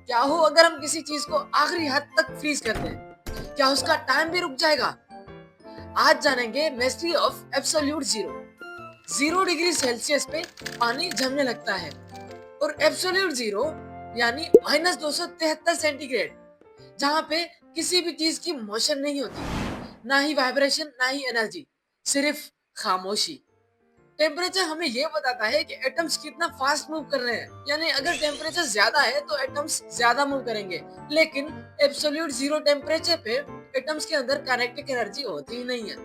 क्या हो अगर हम किसी चीज को आखिरी हद तक फ्रीज कर दें? क्या उसका टाइम भी रुक जाएगा? आज जानेंगे mystery of absolute zero. 0 degree Celsius पे पानी जमने लगता है और एब्सोल्यूट जीरो यानी -273 सेंटीग्रेड, जहाँ पे किसी भी चीज की मोशन नहीं होती, ना ही वाइब्रेशन ना ही एनर्जी, सिर्फ खामोशी। टेम्परेचर हमें ये बताता है कि एटम्स कितना फास्ट मूव कर रहे हैं। यानी अगर टेम्परेचर ज्यादा है तो एटम्स ज्यादा मूव करेंगे, लेकिन एब्सोल्यूट जीरो टेम्परेचर पे एटम्स के अंदर काइनेटिक एनर्जी होती ही नहीं है।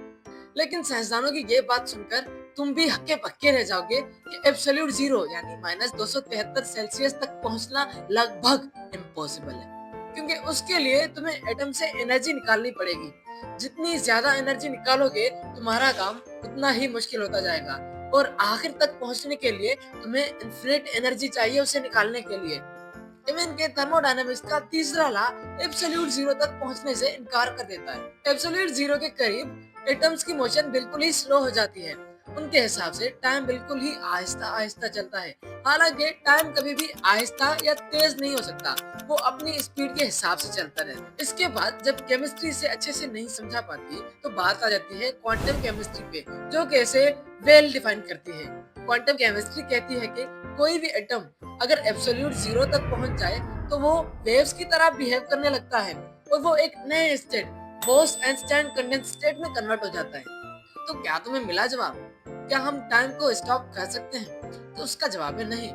लेकिन साइंसदानों की ये बात सुनकर तुम भी हक्के पक्के रह जाओगे कि एब्सोल्यूट जीरो यानी -273 सेल्सियस तक पहुंचना लगभग इम्पॉसिबल है, क्योंकि उसके लिए तुम्हें एटम से एनर्जी निकालनी पड़ेगी। जितनी ज्यादा एनर्जी निकालोगे तुम्हारा काम उतना ही मुश्किल होता जाएगा, और आखिर तक पहुंचने के लिए तुम्हें इन्फिनिट एनर्जी चाहिए उसे निकालने के लिए। इवन के थर्मोडायनामिक्स का तीसरा लॉ एब्सोल्यूट जीरो तक पहुंचने से इनकार कर देता है। एब्सोल्यूट जीरो के करीब एटम्स की मोशन बिल्कुल ही स्लो हो जाती है। उनके हिसाब से टाइम बिल्कुल ही आहिस्ता आहिस्ता चलता है। हालांकि टाइम कभी भी आहिस्ता या तेज नहीं हो सकता, वो अपनी स्पीड के हिसाब से चलता रहता है। इसके बाद जब केमिस्ट्री से अच्छे से नहीं समझा पाती तो बात आ जाती है क्वांटम केमिस्ट्री पे, जो कि इसे वेल डिफाइन करती है। क्वांटम केमिस्ट्री कहती है कि कोई भी एटम अगर एब्सोल्यूट जीरो तक पहुंच जाए तो वो वेव्स की तरह बिहेव करने लगता है और वो एक नए स्टेट, बोस-आइंस्टाइन कंडेंस स्टेट में कन्वर्ट हो जाता है। तो क्या तुम्हें मिला जवाब? क्या हम टाइम को स्टॉप कर सकते हैं? तो उसका जवाब है नहीं।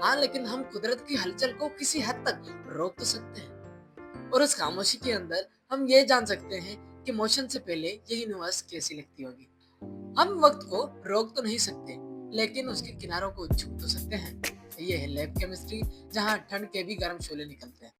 हाँ, लेकिन हम कुदरत की हलचल को किसी हद तक रोक तो सकते हैं, और उस खामोशी के अंदर हम ये जान सकते हैं कि मोशन से पहले ये यूनिवर्स कैसी लगती होगी। हम वक्त को रोक तो नहीं सकते, लेकिन उसके किनारों को छू तो सकते हैं। ये है लैब केमिस्ट्री, जहाँ ठंड के भी गर्म शोले निकलते हैं।